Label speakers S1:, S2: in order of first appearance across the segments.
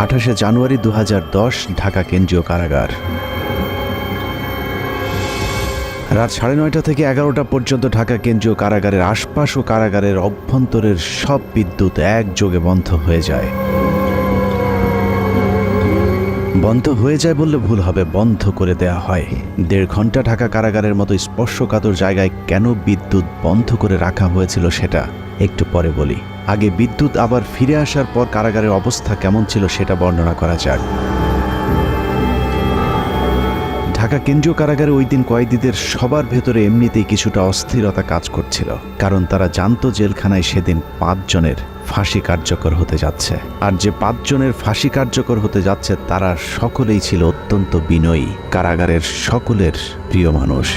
S1: 28 জানুয়ারি 2010 ঢাকা কেন্দ্রীয় কারাগার। রাত 9:30 থেকে 11টা পর্যন্ত ঢাকা কেন্দ্রীয় কারাগারের আশপাশ ও কারাগারের অভ্যন্তরের সব বিদ্যুৎ একযোগে বন্ধ হয়ে যায়। বন্ধ হয়ে যায় বললে ভুল হবে, বন্ধ করে দেয়া হয়। 1.5 ঘন্টা ঢাকা কারাগারের মতো স্পর্শকাতর জায়গায় কেন বিদ্যুৎ বন্ধ করে রাখা হয়েছিল সেটা একটু পরে বলি। আগে বিদ্যুৎ আবার ফিরে আসার পর কারাগারের অবস্থা কেমন ছিল সেটা বর্ণনা করা যাক। ঢাকা কেন্দ্রীয় কারাগারে ওই দিন কয়েদিদের সবার ভেতরে এমনিতেই কিছুটা অস্থিরতা কাজ করছিল, কারণ তারা জানতো জেলখানায় সেদিন 5 জনের ফাঁসি কার্যকর হতে যাচ্ছে। আর যে 5 জনের ফাঁসি কার্যকর হতে যাচ্ছে তারা সকলেই ছিল অত্যন্ত বিনয়ী, কারাগারের সকলের প্রিয় মানুষ।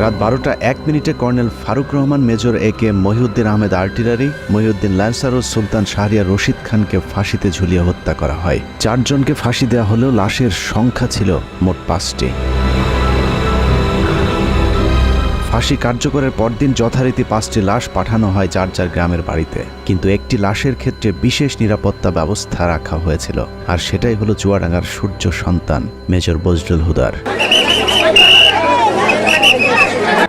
S1: রাত 12:01 colonel Farooq Rahman, major AK Mohiuddin Ahmed artillery, Mohiuddin lancer ও সুলতান শাহরিয়ার রশিদ খানকে ফাঁসিতে ঝুলিয়ে হত্যা করা হয়। 4 জনকে ফাঁসি দেওয়া হলেও লাশের সংখ্যা ছিল মোট 5টি। ফাঁসি কার্যকরের পরদিন যথারীতি 5টি লাশ পাঠানো হয় যার যার গ্রামের বাড়িতে, কিন্তু একটি লাশের ক্ষেত্রে বিশেষ নিরাপত্তা ব্যবস্থা রাখা হয়েছিল, আর সেটাই হলো চুয়াডাঙ্গার সূর্য সন্তান মেজর বজলুল হুদার।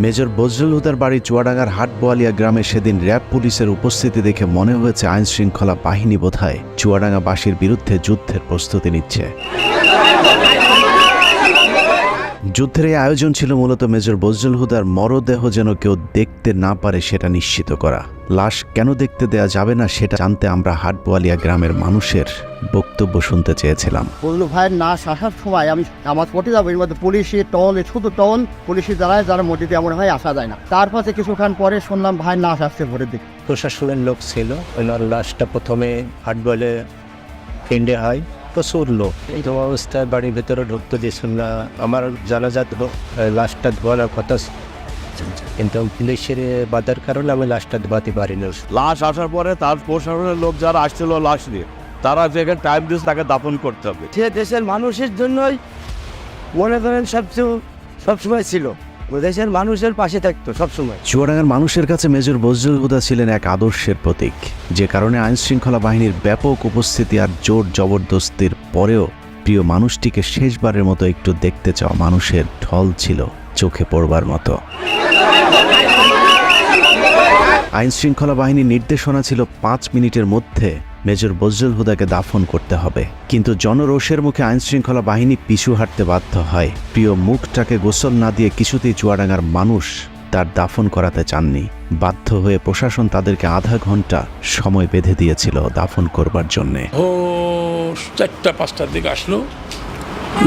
S1: মেজর বজলুল হুদার বাড়ি চুয়াডাঙ্গার হাটবোয়ালিয়া গ্রামে সেদিন র্যাব পুলিশের উপস্থিতি দেখে মনে হয়েছে আইন শৃঙ্খলা বাহিনী বোধহয় চুয়াডাঙ্গাবাসীর বিরুদ্ধে যুদ্ধের প্রস্তুতি নিচ্ছে। যুদ্ধের এই আয়োজন ছিল মূলত মেজর বজলুল হুদার মরদেহ যেন কেউ দেখতে না পারে সেটা নিশ্চিত করা। লাশ কেন দেখতে দেয়া যাবে না সেটা জানতে আমরা হাটবোয়ালিয়া গ্রামের মানুষের বক্তব্য শুনতে চেয়েছিলাম।
S2: বজলুল ভাইয়ের লাশ আসার সময় আমি আমার পটে যাবো, এর মধ্যে পুলিশি টল, শুধু টল পুলিশি যারা মসজিদে এমন হয় আসা যায় না। তারপর কিছুক্ষণ পরে শুনলাম ভাইয়ের লাশ আসছে ভোরের দিকে।
S3: প্রশাসনের লোক ছিল, ওনার লাশটা প্রথমে হাটবলে ফিন্ডে হয়, প্রচুর লোক। এই অবস্থায় বাড়ির ভেতরে ঢুকতে দিয়েছিল না। আমার জানাজাত লাশটা ধোয়ানোর কথা, কিন্তু পুলিশের বাধার কারণে আমি লাশটা ধোয়াতে পারিনি।
S4: লাশ আসার পরে তার প্রশাসনের লোক যারা আসছিল লাশ নিয়ে, তারা যেখানে টাইম দিয়েছে তাকে দাফন করতে হবে।
S5: সে দেশের মানুষের জন্যই মনে করেন সবসময় ছিল, দেশের মানুষের পাশে থাকতো সবসময়।
S1: চুয়াডাঙ্গার মানুষের কাছে মেজর বজলুল হুদা ছিলেন এক আদর্শের প্রতীক, যে কারণে আইন শৃঙ্খলা বাহিনীর ব্যাপক উপস্থিতি আর জোর জবরদস্তির পরেও প্রিয় মানুষটিকে শেষবারের মতো একটু দেখতে চাওয়া মানুষের ঢল ছিল চোখে পড়বার মতো। আইন শৃঙ্খলা বাহিনীর নির্দেশনা ছিল 5 মিনিটের মধ্যে মেজর বজলুল হুদাকে দাফন করতে হবে, কিন্তু জনরোষের মুখে আইন শৃঙ্খলা বাহিনী পিছু হাঁটতে বাধ্য হয়। প্রিয় মুখটাকে গোসল না দিয়ে কিছুতেই চুয়াডাঙ্গার মানুষ তার দাফন করাতে চাননি। বাধ্য হয়ে প্রশাসন তাদেরকে আধা ঘন্টা সময় বেঁধে দিয়েছিল দাফন করবার জন্যে।
S6: 4টা-5টার দিকে আসলো,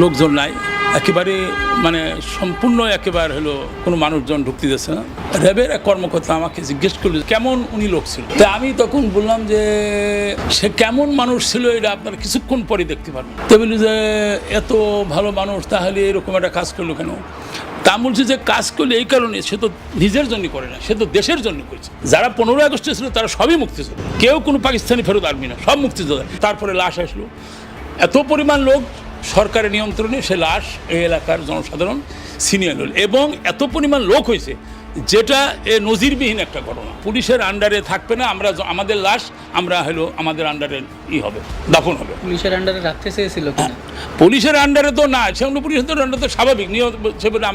S6: লোকজন নাই একেবারে, মানে সম্পূর্ণ একেবারে হলো কোনো মানুষজন ঢুকতে দিচ্ছে না। র্যাবের এক কর্মকর্তা আমাকে জিজ্ঞেস করলো কেমন উনি লোক ছিল। তো আমি তখন বললাম যে সে কেমন মানুষ ছিল এটা আপনারা কিছুক্ষণ পরে দেখতে পারবেন। তো বলি যে এত ভালো মানুষ, তাহলে এরকম একটা কাজ করলো কেন? তা বলছি যে কাজ করলে এই কারণে, সে তো নিজের জন্য করে না, সে তো দেশের জন্য করেছে। যারা 15ই আগস্টে ছিল তারা সবই মুক্তিযোদ্ধা, কেউ কোনো পাকিস্তানি ফেরত আর্মি না, সব মুক্তিযোদ্ধা। তারপরে লাশ আসলো, এত পরিমাণ লোক সরকারের নিয়ন্ত্রণে, সে লাশ এই এলাকার জনসাধারণ ছিনিয়ে নিল, এবং এত পরিমাণ লোক হয়েছে যেটা নজিরবিহীন একটা ঘটনা। পুলিশের আন্ডারে থাকবে না, আমরা আমাদের লাশ আমরা হলো আমাদের আন্ডারে হবে, দাফন হবে।
S7: পুলিশের আন্ডারে রাখতে চেয়েছিল কিনা?
S6: পুলিশের আন্ডারে তো না, সেগুলো পুলিশের আন্ডারে তো স্বাভাবিক নিয়ম, সেভাবে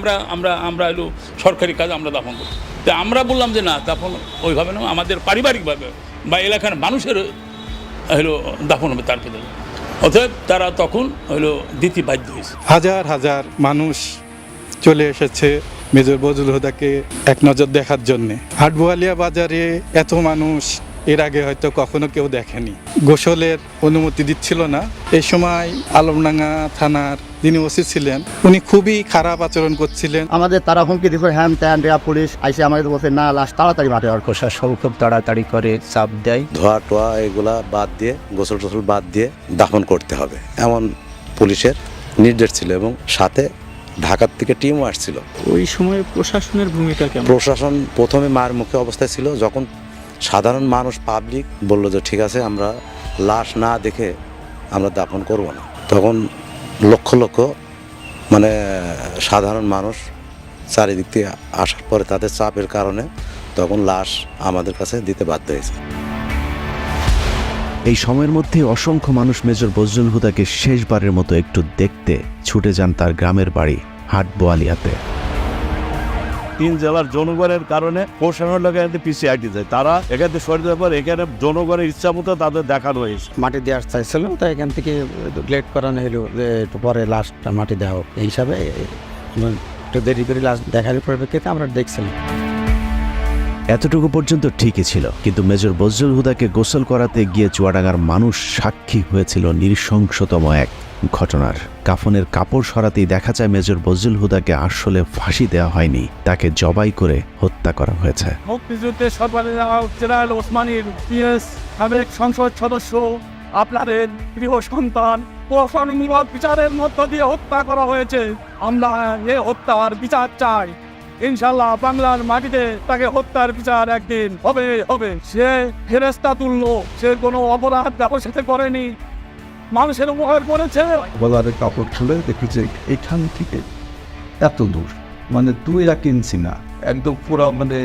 S6: আমরা হলো সরকারি কাজ আমরা দাফন করি। তো আমরা বললাম যে না, দাফন ওইভাবে না, আমাদের পারিবারিকভাবে বা এলাকার মানুষের হলো দাফন হবে তার পেছনে। অতএব তারা তখন হলো দিতে বাধ্য হয়েছে।
S8: হাজার হাজার মানুষ চলে এসেছে মেজর বজলুল হুদাকে এক নজর দেখার জন্যে। হাটবোয়ালিয়া বাজারে এত মানুষ এর আগে হয়তো কখনো কেউ দেখেনি। গোসলের অনুমতি দিচ্ছিল না। এই সময় আলমডাঙ্গা থানার যিনি ওসি ছিলেন, উনি খুবই খারাপ আচরণ করছিলেন।
S2: আমাদের তারা হুমকি দিচ্ছে, হ্যান ত্যান, পুলিশ আইসে আমাদের বলছে না, লাশ তাড়াতাড়ি মাঠে। আর
S3: প্রশাসন খুব তাড়াতাড়ি করে চাপ দেয়,
S9: ধোয়া টোয়া এগুলা বাদ দিয়ে, গোসল টোসল বাদ দিয়ে দাফন করতে হবে এমন পুলিশের নির্দেশ ছিল, এবং সাথে ঢাকার থেকে টিমও আসছিল।
S7: ওই সময় প্রশাসনের ভূমিকা কেমন?
S9: প্রশাসন প্রথমে মার মুখে অবস্থায় ছিল, যখন সাধারণ মানুষ পাবলিক বলল যে ঠিক আছে আমরা লাশ না দেখে আমরা দাফন করব না, তখন লক্ষ লক্ষ মানে সাধারণ মানুষ চারিদিক থেকে আসার পরে তাদের চাপের কারণে তখন লাশ আমাদের কাছে দিতে বাধ্য হয়েছে।
S1: এই সময়ের মধ্যে অসংখ্য মানুষ মেজর বজলুল হুদাকে শেষবারের মতো একটু দেখতে ছুটে যান তার গ্রামের বাড়ি হাটবোয়ালিয়াতে।
S4: 3 জেলার জনগণের কারণে প্রশাসনের লোক এখানে পিছিয়ে হাঁটি যায়, তারা এখান থেকে সরে যাওয়ার পর এখানে জনগণের ইচ্ছা মতো তাদের দেখানো হয়েছে।
S5: মাটি দেওয়ার চাইছিল, তো এখান থেকে লেট করানো হলো যে একটু পরে লাশটা মাটি দেওয়া হোক, এই হিসাবে একটু দেরি করে লাশ দেখার পরিপ্রেক্ষিতে আমরা দেখছিলাম।
S1: এতটুকু পর্যন্ত ঠিকই ছিল, কিন্তু মেজর বজলুল হুদাকে গোসল করাতে গিয়ে চুয়াডাঙ্গার মানুষ সাক্ষী হয়েছিল নৃশংসতম এক ঘটনার। কাফনের কাপড় সরাতেই দেখা যায় মেজর বজলুল হুদাকে আসলে ফাঁসি দেওয়া হয়নি, তাকে জবাই করে হত্যা করা হয়েছে।
S6: মুক্তিযুদ্ধের জেনারেল ওসমানীর পিএস সাবেক সংসদ সদস্য আপনাদের প্রিয় সন্তান প্রশাসনমূলক বিচারের মধ্য দিয়ে হত্যা করা হয়েছে। আমরা এ হত্যার বিচার চাই। ইনশাল্লাহ বাংলার মাটিতে তাকে হত্যার বিচার একদিন হবে। সে ফেরেশতা তুল্য, সে কোনো অপরাধ কারোর সাথে করেনি, মানুষের উপকার করেছে।
S10: বলারের কাপড় খুলে দেখেছে এখান থেকে এত দূর, মানে 2 ইঞ্চি না, একদম পুরো মানে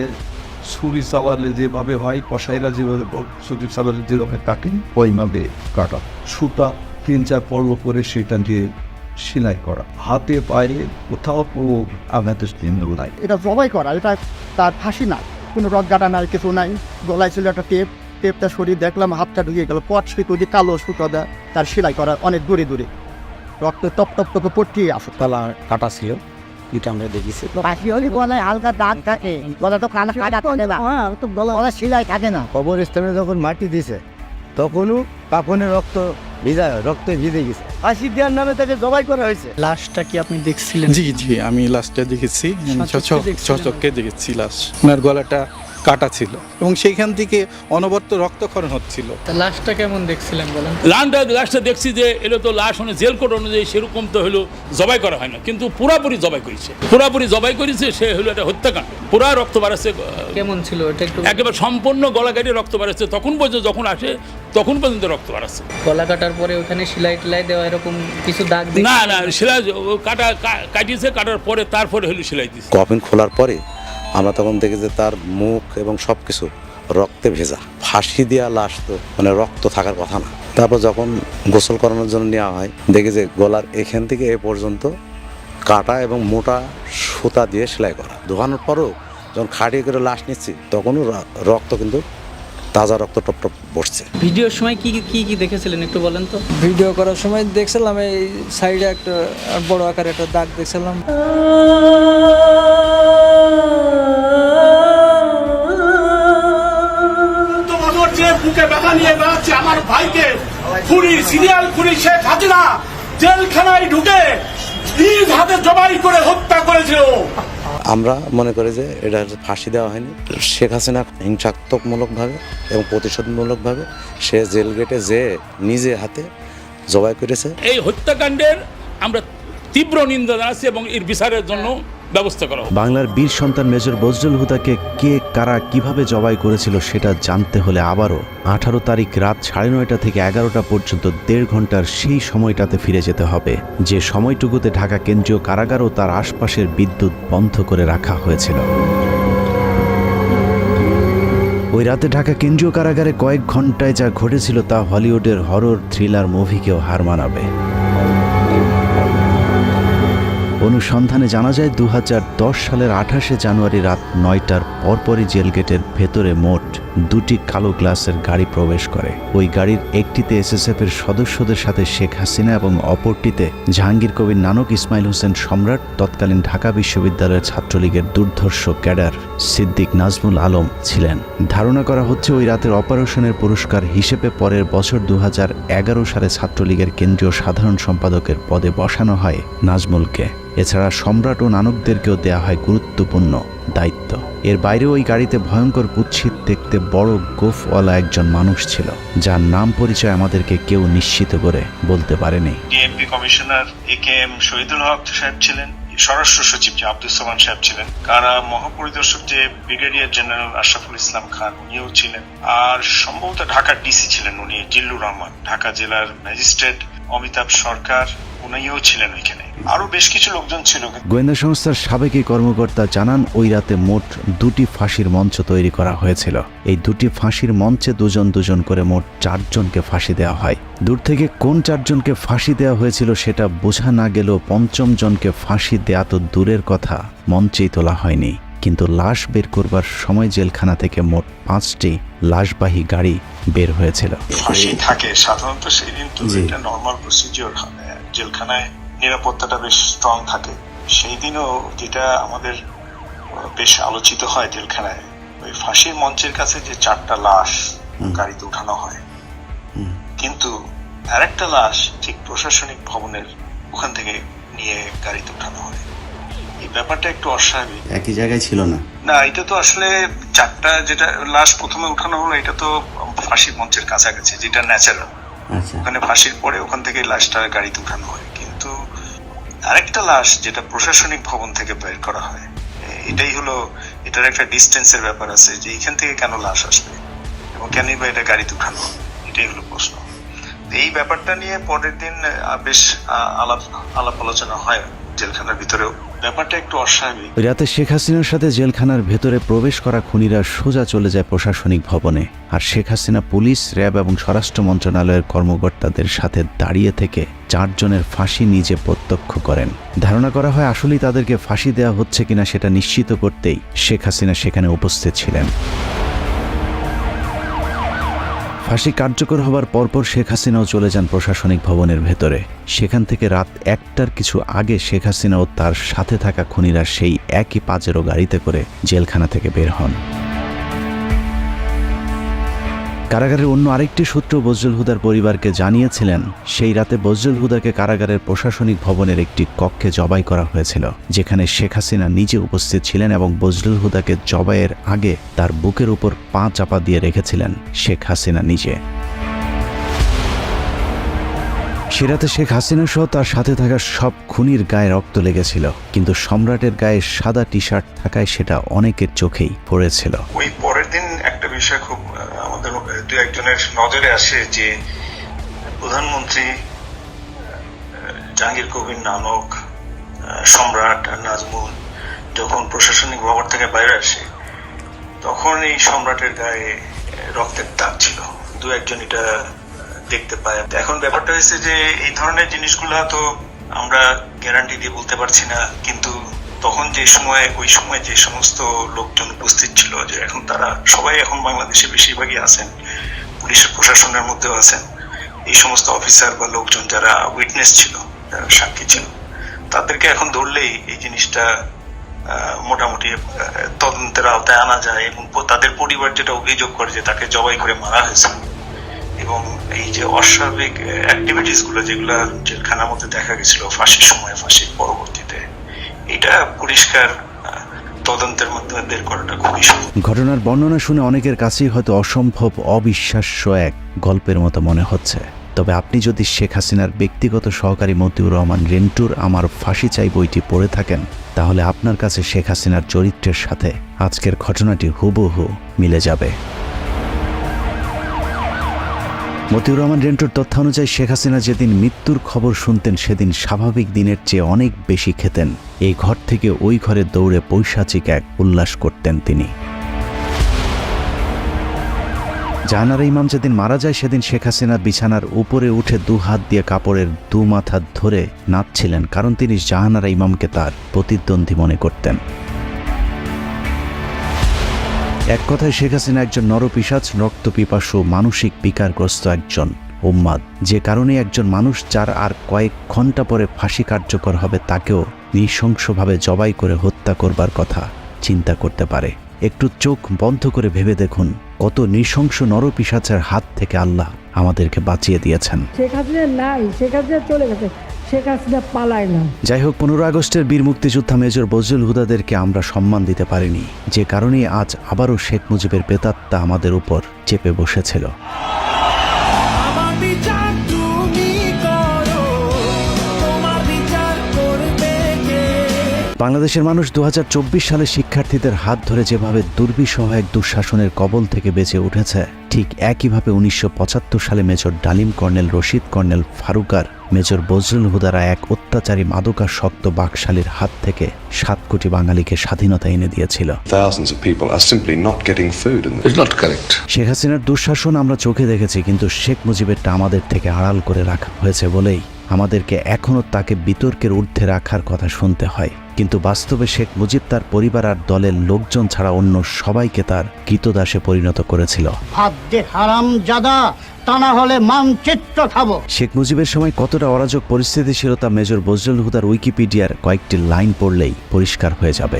S10: ছুরি চালালে যেভাবে হয়, কসাইরা যেভাবে ছুরি চালালে যেভাবে কাটেন ওইভাবে কাটা, সুতা 3-4 পর্ব করে সেটা দিয়ে সেলাই করা, হাতে পায়ে কোথাও কোনো আঘাতের চিহ্ন নাই।
S2: এটা জবাই করা, এটা তার ফাঁসি না, কোনো রগগাটা নাই, কিছু নাই। গলায় ছিল একটা টেপটা সরিয়ে দেখলাম হাতটা ঢুকে গেল, পট সুতো দিয়ে কালো সুতো দেয় তার সেলাই করা অনেক দূরে রক্ত টপ টপ টপে পড়তেই আসে।
S5: তালা কাটা ছিল, এটা আমরা দেখেছি।
S2: ফাঁসি হলে গলায় হালকা দাগ থাকে, গলা তো কাটা থাকে না, তো গলা সেলাই থাকে না।
S5: কবরস্থানে যখন মাটি দিছে তখনও কাফনের রক্তে ভিজে গেছে। ফাঁসি দেওয়ার নামে তাকে জবাই করা হয়েছে।
S7: লাশটা কি আপনি দেখছিলেন?
S8: জি জি, আমি লাশটা দেখেছি,
S7: দেখছিলেন?
S8: চকচকে দেখেছি লাশ। ওনার গলাটা কাটা ছিল এবং সেইখান থেকে অনবরত রক্তক্ষরণ হচ্ছিল।
S7: তা লাশটা কেমন দেখছিলেন বলেন?
S6: লাশটা দেখছি যে এলো তো লাশ জেল কোড অনুযায়ী সেরকম তো হলো জবাই করা হয় না, কিন্তু পুরাপুরি জবাই করেছে। সে হলো একটা হত্যাকাণ্ড, পুরা রক্ত বাড়াচ্ছে।
S7: কেমন ছিল এটা একটু?
S6: একেবারে সম্পূর্ণ গলা কেটে রক্ত বাড়াচ্ছে, তখন পর্যন্ত যখন আসে তখন পর্যন্ত রক্ত বাড়াচ্ছে।
S7: গলা কাটার পরে ওখানে সেলাই টেলাই দেওয়া এরকম কিছু দাগ?
S6: না, সেলাই কাটার পরে তারপরে হলো সেলাই দিচ্ছে।
S9: কফিন খোলার পরে আমরা তখন দেখি যে তার মুখ এবং সব কিছু রক্তে ভেজা। ফাঁসি দেওয়া লাশ তো মানে রক্ত থাকার কথা না। তারপর যখন গোসল করানোর জন্য নেওয়া হয়, দেখি যে গলার এখান থেকে এ পর্যন্ত কাটা এবং মোটা সুতা দিয়ে সেলাই করা। ধোয়ানোর পরও যখন খাটিয়ে করে লাশ নিচ্ছি তখনও রক্ত কিন্তু তাজা রক্ত টপ টপ বসছে।
S7: ভিডিওর সময় কি দেখেছিলেন একটু বলেন তো?
S11: ভিডিও করার সময় দেখছিলাম এই সাইডে একটা বড় আকারে একটা দাগ দেখছিলাম।
S6: বুকে ব্যথা নিয়ে বেড়াচ্ছে আমার ভাইকে সিরিয়াল খুনি শেখ হাসিনা জেলখানায় ঢুকে নিজ হাতে জবাই করে হত্যা করেছিল।
S9: আমরা মনে করি যে এটা ফাঁসি দেওয়া হয়নি, শেখ হাসিনা হিংসাত্মকমূলকভাবে এবং প্রতিশোধমূলকভাবে সে জেল গেটে যে নিজে হাতে জবাই করেছে।
S6: এই হত্যাকাণ্ডের আমরা তীব্র নিন্দা জানাচ্ছি এবং এর বিচারের জন্য ব্যবস্থা করা হবে।
S1: বাংলার বীর সন্তান মেজর বজলুল হুদাকে কে কারা কিভাবে জবাই করেছিল সেটা জানতে হলে আবারও 18 তারিখ রাত 9:30 থেকে 11টা পর্যন্ত 1.5 ঘন্টার সেই সময়টাতে ফিরে যেতে হবে, যে সময়টুকুতে ঢাকা কেন্দ্রীয় কারাগার ও তার আশপাশের বিদ্যুৎ বন্ধ করে রাখা হয়েছিল। ওই রাতে ঢাকা কেন্দ্রীয় কারাগারে কয়েক ঘন্টায় যা ঘটেছিল তা হলিউডের হরর থ্রিলার মুভিকেও হার মানাবে। অনুসন্ধানে জানা যায় 2010 সালের 28শে জানুয়ারি রাত 9টার পরপরই জেলগেটের ভেতরে মোট 2টি কালো গ্লাসের গাড়ি প্রবেশ করে। ওই গাড়ির একটিতে এসএসএফ এর সদস্যদের সাথে শেখ হাসিনা এবং অপরটিতে জাহাঙ্গীর কবির নানক, ইসমাইল হোসেন সম্রাট, তৎকালীন ঢাকা বিশ্ববিদ্যালয়ের ছাত্রলীগের দুর্ধর্ষ ক্যাডার সিদ্দিক নাজমুল আলম ছিলেন। ধারণা করা হচ্ছে ওই রাতের অপারেশনের পুরস্কার হিসেবে পরের বছর 2011 সালে ছাত্রলীগের কেন্দ্রীয় সাধারণ সম্পাদকের পদে বসানো হয় নাজমুলকে। এছাড়া সম্রাট ও নানকদেরকেও দেয়া হয় গুরুত্বপূর্ণ দায়িত্ব। এর বাইরে ওই গাড়িতে ভয়ঙ্কর কুৎসিত দেখতে বড় গোফওয়ালা একজন মানুষ ছিল, যার নাম পরিচয় আমাদেরকে কেউ নিশ্চিত করে বলতে পারেনি।
S12: ডিএমপি কমিশনার একেএম শহীদুল হক সাহেব ছিলেন, স্বরাষ্ট্র সচিব যে আব্দুল সামান সাহেব ছিলেন, কারা মহাপরিদর্শক যে ব্রিগেডিয়ার জেনারেল আশরাফুল ইসলাম খান উনিও ছিলেন, আর সম্ভবত ঢাকার ডিসি ছিলেন উনি জিল্লুর রহমান, ঢাকা জেলার ম্যাজিস্ট্রেট অমিতাভ সরকার, উনিও ছিলেন ওইখানে, আরো বেশ কিছু লোকজন ছিল।
S1: গোয়েন্দা সংস্থার সাবেক এই কর্মকর্তা জানান, ওই রাতে মোট 2টি ফাঁসির মঞ্চ তৈরি করা হয়েছিল। এই 2টি ফাঁসির মঞ্চে দুজন করে মোট 4 জনকে ফাঁসি দেওয়া হয়। দূর থেকে কোন 4 জনকে ফাঁসি দেওয়া হয়েছিল সেটা বোঝা না গেলেও 5ম জনকে ফাঁসি দেয়া তো দূরের কথা, মঞ্চেই তোলা হয়নি। কিন্তু লাশ বের করবার সময় জেলখানা থেকে মোট 5টি লাশবাহী গাড়ি বের হয়েছিল।
S12: ফাঁসি থাকে সাধারণত সেই দিন, তো এটা নর্মাল প্রসিজিওর। জেলখানায় নিরাপত্তাটা বেশ স্ট্রং থাকে। সেই দিনও যেটা আমাদের বেশ আলোচিত হয় জেলখানায়, ওই ফাঁসির মঞ্চের কাছে যে 4টা লাশ গাড়িতে উঠানো হয়, কিন্তু আরেকটা লাশ ঠিক প্রশাসনিক ভবনের ওখান থেকে নিয়ে গাড়িতে উঠানো হয়। এই ব্যাপারটা একটু অস্বাভাবিক।
S1: একই জায়গায় ছিল না।
S12: না, এটা তো আসলে 4টা যেটা লাশ প্রথমে উঠানো হলো, এটা তো ফাঁসির মঞ্চের কাছাকাছি, যেটা ন্যাচারাল। ওখানে ফাঁসির পরে ওখান থেকে লাশটা গাড়িতে উঠানো হয়, কিন্তু আরেকটা লাশ যেটা প্রশাসনিক ভবন থেকে বের করা হয়, এটাই হলো, এটার একটা ডিস্টেন্সের ব্যাপার আছে যে এখান থেকে কেন লাশ আসবে এবং কেনই বা এটা গাড়িতে উঠানো হয়, এটাই হলো প্রশ্ন। এই ব্যাপারটা নিয়ে পরের দিন বেশ আলাপ আলোচনা হয় জেলখানার ভিতরেও। ব্যাপারটা একটু অস্বাভাবিক।
S1: রাতে শেখ হাসিনার সাথে জেলখানার ভেতরে প্রবেশ করা খুনিরা সোজা চলে যায় প্রশাসনিক ভবনে, আর শেখ হাসিনা পুলিশ, র্যাব এবং স্বরাষ্ট্র মন্ত্রণালয়ের কর্মকর্তাদের সাথে দাঁড়িয়ে থেকে 4 জনের ফাঁসি নিজে প্রত্যক্ষ করেন। ধারণা করা হয় আসলেই তাদেরকে ফাঁসি দেওয়া হচ্ছে কিনা সেটা নিশ্চিত করতেই শেখ হাসিনা সেখানে উপস্থিত ছিলেন। ফাঁসি কার্যকর হবার পরপর শেখ হাসিনাও চলে যান প্রশাসনিক ভবনের ভেতরে। সেখান থেকে রাত 1টার কিছু আগে শেখ হাসিনা ও তার সাথে থাকা খুনিরা সেই একই পাজেরো গাড়িতে করে জেলখানা থেকে বের হন। কারাগারের অন্য আরেকটি সূত্র বজলুল হুদার পরিবারকে জানিয়েছিলেন, সেই রাতে বজলুল হুদাকে কারাগারের প্রশাসনিক ভবনের একটি কক্ষে জবাই করা হয়েছিল, যেখানে শেখ হাসিনা নিজে উপস্থিত ছিলেন এবং বজলুল হুদাকে জবাইয়ের আগে তার বুকের উপর পা চাপা দিয়ে রেখেছিলেন শেখ হাসিনা নিজে। সে রাতে শেখ হাসিনা সহ তার সাথে থাকা সব খুনির গায়ে রক্ত লেগেছিল, কিন্তু সম্রাটের গায়ে সাদা টি শার্ট থাকায় সেটা অনেকের চোখেই পড়েছিল।
S12: ওই পরের দিন একটা বিষয় খুব আমাদের 2-1 জনের নজরে আসে যে প্রধানমন্ত্রী জাহাঙ্গীর কবির নানক, সম্রাট আর নাজমুল যখন প্রশাসনিক ভবন থেকে বাইরে আসে, তখন এই সম্রাটের গায়ে রক্তের দাগ ছিল। 2-1 জন এটা দেখতে পায়। এখন ব্যাপারটা হয়েছে যে এই ধরনের জিনিসগুলো তো আমরা গ্যারান্টি দিয়ে বলতে পারছি না, কিন্তু তখন ওই সময় যে সমস্ত লোকজন উপস্থিত ছিল, যে এখন তারা সবাই এখন বাংলাদেশে বেশিরভাগই আছেন, পুলিশের প্রশাসনের মধ্যেও আছেন, এই সমস্ত অফিসার বা লোকজন যারা উইটনেস ছিল, যারা সাক্ষী ছিল, তাদেরকে এখন ধরলেই এই জিনিসটা মোটামুটি তদন্তের আওতায় আনা যায়। এবং তাদের পরিবার যেটা অভিযোগ করে যে তাকে জবাই করে মারা হয়েছে, এবং এই যে অস্বাভাবিক অ্যাক্টিভিটিস গুলো যেগুলো জেলখানার মধ্যে দেখা গেছিল ফাঁসির সময়, ফাঁসির পরবর্তীতে, এটা পরিষ্কার তদন্তের মাধ্যমে বের করাটা খুবই সহজ।
S1: ঘটনার বর্ণনা শুনে অনেকের কাছেই হয়তো অসম্ভব, অবিশ্বাস্য এক গল্পের মতো মনে হচ্ছে। তবে আপনি যদি শেখ হাসিনার ব্যক্তিগত সহকারী মতিউর রহমান রেন্টুর আমার ফাঁসি চাই বইটি পড়ে থাকেন, তাহলে আপনার কাছে শেখ হাসিনার চরিত্রের সাথে আজকের ঘটনাটি হুবহু মিলে যাবে। মতিউর রহমান রেন্টুর তথ্য অনুযায়ী শেখ হাসিনা যেদিন মৃত্যুর খবর শুনতেন সেদিন স্বাভাবিক দিনের চেয়ে অনেক বেশি খেতেন। এই ঘর থেকে ওই ঘরে দৌড়ে পৈশাচিক এক উল্লাস করতেন তিনি। জাহানারা ইমাম যেদিন মারা যায় সেদিন শেখ হাসিনা বিছানার উপরে উঠে 2 হাত দিয়ে কাপড়ের 2 মাথা ধরে নাচছিলেন, কারণ তিনি জাহানারা ইমামকে তার প্রতিদ্বন্দ্বী মনে করতেন। এক কথায় শেখ হাসিনা একজন নরপিশাচ, রক্তপিপাসু, মানসিক বিকারগ্রস্ত একজন উম্মাদ, যে কারণে একজন মানুষ যার আর কয়েক ঘন্টা পরে ফাঁসি কার্যকর হবে তাকেও নৃশংসভাবে জবাই করে হত্যা করবার কথা চিন্তা করতে পারে। একটু চোখ বন্ধ করে ভেবে দেখুন কত নৃশংস নরপিশাচের হাত থেকে আল্লাহ আমাদেরকে বাঁচিয়ে দিয়েছেন।
S13: শেখ হাসিনা নাই, শেখ হাসিনা চলে গেছে, শেখ হাসিনা পালায় না।
S1: যাই হোক, 15 আগস্টের বীর মুক্তিযোদ্ধা মেজর বজলুল হুদাদেরকে আমরা সম্মান দিতে পারিনি, যে কারণে আজ আবারও শেখ মুজিবের প্রেতাত্মা আমাদের উপর চেপে বসেছিল। বাংলাদেশের মানুষ 2024 সালে শিক্ষার্থীদের হাত ধরে যেভাবে দুর্বিষহ এক দুঃশাসনের কবল থেকে বেঁচে উঠেছে, ঠিক একইভাবে 1975 সালে major Dalim, colonel Rashid, colonel ফারুকার, মেজর বজলুল হুদারা এক অত্যাচারী মাদকাসক্ত বাকশালীর হাত থেকে 7 কোটি বাঙালিকে স্বাধীনতা এনে দিয়েছিল। শেখ হাসিনার দুঃশাসন আমরা চোখে দেখেছি, কিন্তু শেখ মুজিবেরটা আমাদের থেকে আড়াল করে রাখা হয়েছে বলেই আমাদেরকে এখনও তাকে বিতর্কের ঊর্ধ্বে রাখার কথা শুনতে হয়। কিন্তু বাস্তবে শেখ মুজিব তার পরিবার আর দলের লোকজন ছাড়া অন্য সবাইকে তার কৃতদাসে পরিণত করেছিল। শেখ মুজিবের সময় কতটা অরাজক পরিস্থিতি ছিল তা মেজর বজলুল হুদার উইকিপিডিয়ার কয়েকটি লাইন পড়লেই পরিষ্কার হয়ে যাবে।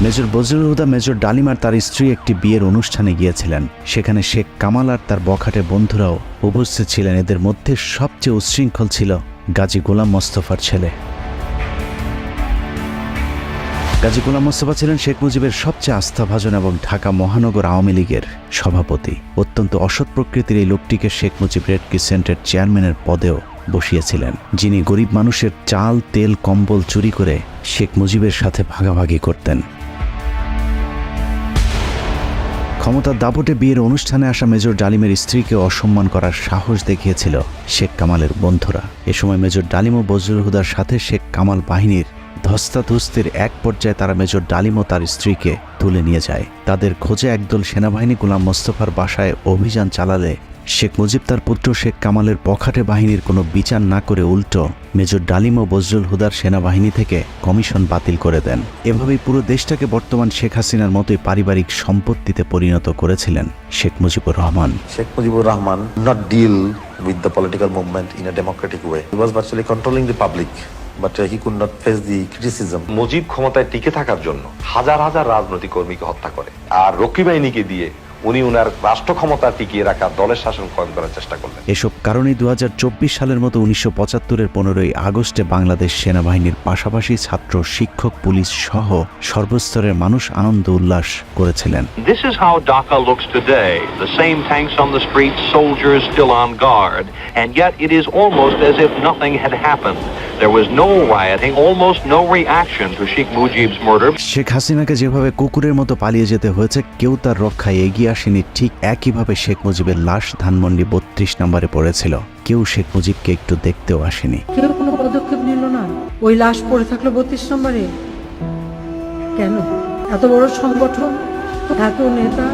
S1: মেজর বজলুল হুদা মেজর ডালিম আর তার স্ত্রী একটি বিয়ের অনুষ্ঠানে গিয়েছিলেন। সেখানে শেখ কামাল আর তার বখাটে বন্ধুরাও উপস্থিত ছিলেন। এদের মধ্যে সবচেয়ে উচ্ছৃঙ্খল ছিল গাজী গোলাম মোস্তফার ছেলে। গাজী গোলাম মোস্তফা ছিলেন শেখ মুজিবের সবচেয়ে আস্থাভাজন এবং ঢাকা মহানগর আওয়ামী লীগের সভাপতি। অত্যন্ত অসৎ প্রকৃতির এই লোকটিকে শেখ মুজিব রেড ক্রিসেন্টের চেয়ারম্যানের পদেও বসিয়েছিলেন, যিনি গরিব মানুষের চাল, তেল, কম্বল চুরি করে শেখ মুজিবের সাথে ভাগাভাগি করতেন। ক্ষমতার দাপটে বিয়ের অনুষ্ঠানে আসা মেজর ডালিমের স্ত্রীকে অসম্মান করার সাহস দেখিয়েছিল শেখ কামালের বন্ধুরা। এ সময় মেজর ডালিম ও বজলুল হুদার সাথে শেখ কামাল বাহিনীর ধস্তাধস্তির এক পর্যায়ে তারা মেজর ডালিম ও তার স্ত্রীকে তুলে নিয়ে যায়। তাদের খোঁজে একদল সেনাবাহিনী গোলাম মোস্তফার বাসায় অভিযান চালালে শেখ মুজিব তার পুত্র শেখ কামালের বখাটে বাহিনীর কোনো বিচার না করে উল্টো মেজর ডালিম ও বজলুল হুদার সেনাবাহিনী থেকে কমিশন বাতিল করে দেন। এভাবেই পুরো দেশটাকে বর্তমান শেখ হাসিনার মতোই পারিবারিক সম্পত্তিতে পরিণত করেছিলেন Sheikh Mujibur Rahman.
S9: Sheikh Mujibur Rahman not deal with the political movement in a democratic way. He was virtually controlling the public, but he could not face the criticism.
S14: Mujib ক্ষমতায় টিকে থাকার জন্য হাজার হাজার রাজনৈতিক কর্মীকে হত্যা করে, আর রক্ষী বাহিনীকে দিয়ে উনি ওনার রাষ্ট্র ক্ষমতা টিকিয়ে রাখা দলের শাসন করার চেষ্টা করলেন।
S1: এসব কারণেই 2024 সালের মতো 1975-এর 15ই আগস্টে বাংলাদেশ সেনাবাহিনীর পাশাপাশি ছাত্র, শিক্ষক, পুলিশ সহ সর্বস্তরের মানুষ আনন্দ উল্লাস করেছিলেন।
S15: This is how Dhaka looks today. The same tanks on the streets, soldiers still on guard, and yet it is almost as if nothing had happened. There was no rioting, almost no reaction to Sheikh Mujib's murder.
S1: Sheikh হাসিনাকে যেভাবে কুকুরের মতো পালিয়ে যেতে হয়েছে, কেউ তার রক্ষায় এগিয়ে আসেনি। ঠিক একইভাবে শেখ মুজিবের লাশ ধানমন্ডি 32 নম্বরে পড়েছিল। কেউ শেখ মুজিবকে একটু দেখতেও আসেনি।
S13: কেউ কোনো পদক্ষেপ নিল না। ওই লাশ পড়ে থাকলো 32 নম্বরে। কেন? এত বড় সংগঠন, এত নেতা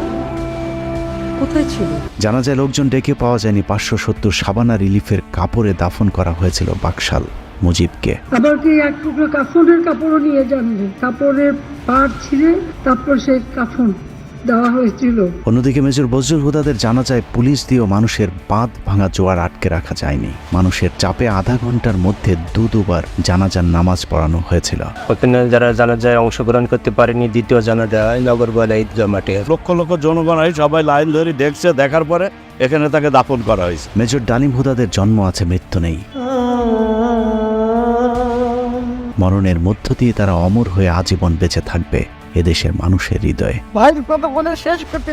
S13: কোথায় ছিল?
S1: জানা যায় লোকজন ডেকে পাওয়া যায়নি। 570 সাবানা রিলিফের কাপড়ে দাফন করা হয়েছিল বাকশাল মুজিবকে।
S13: আবার কি এক টুকরো কাফনের কাপড়ও নিয়ে যাননি, কাপড়ের পাড় ছিঁড়ে তারপর সে কাফন দেওয়া হয়েছিল।
S1: অন্যদিকে মেজর বজলুল হুদাদের জানা যায় পুলিশ দিয়েও মানুষের বাঁধ ভাঙা জোয়ার আটকে রাখা যায়নি। মানুষের চাপে আধা ঘন্টার মধ্যে দুবার জানাজার নামাজ পড়ানো হয়েছিল।
S3: ওখানে যারা জানাজায় অংশগ্রহণ করতে পারেনি, দ্বিতীয় জানাজায় নগরবালা ঈদগাহ মাঠে
S4: লক্ষ লক্ষ জনগণ সবাই লাইন ধরে দেখছে, দেখার পরে এখানে তাকে দাফন করা হয়েছে।
S1: মেজর ডালিম হুদাদের জন্ম আছে, মৃত্যু নেই। মরণের মধ্য দিয়ে তারা অমর হয়ে আজীবন বেঁচে থাকবে এদেশের মানুষের হৃদয়ে।
S2: ভাইয়ের কথা বলে শেষ করতে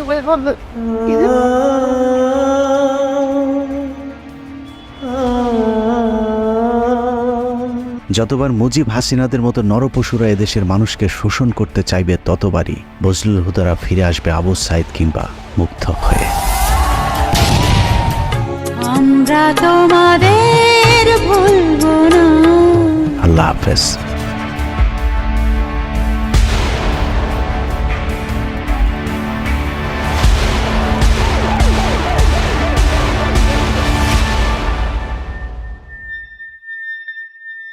S1: যতবার মুজিব হাসিনাদের মতো নরপশুরা এদেশের মানুষকে শোষণ করতে চাইবে, ততবারই বজলুল হুদারা ফিরে আসবে আবু সাইদ কিংবা মুগ্ধ হয়ে।
S16: আমরা তোমাদের ভুলব না।
S1: আল্লাহ হাফেজ।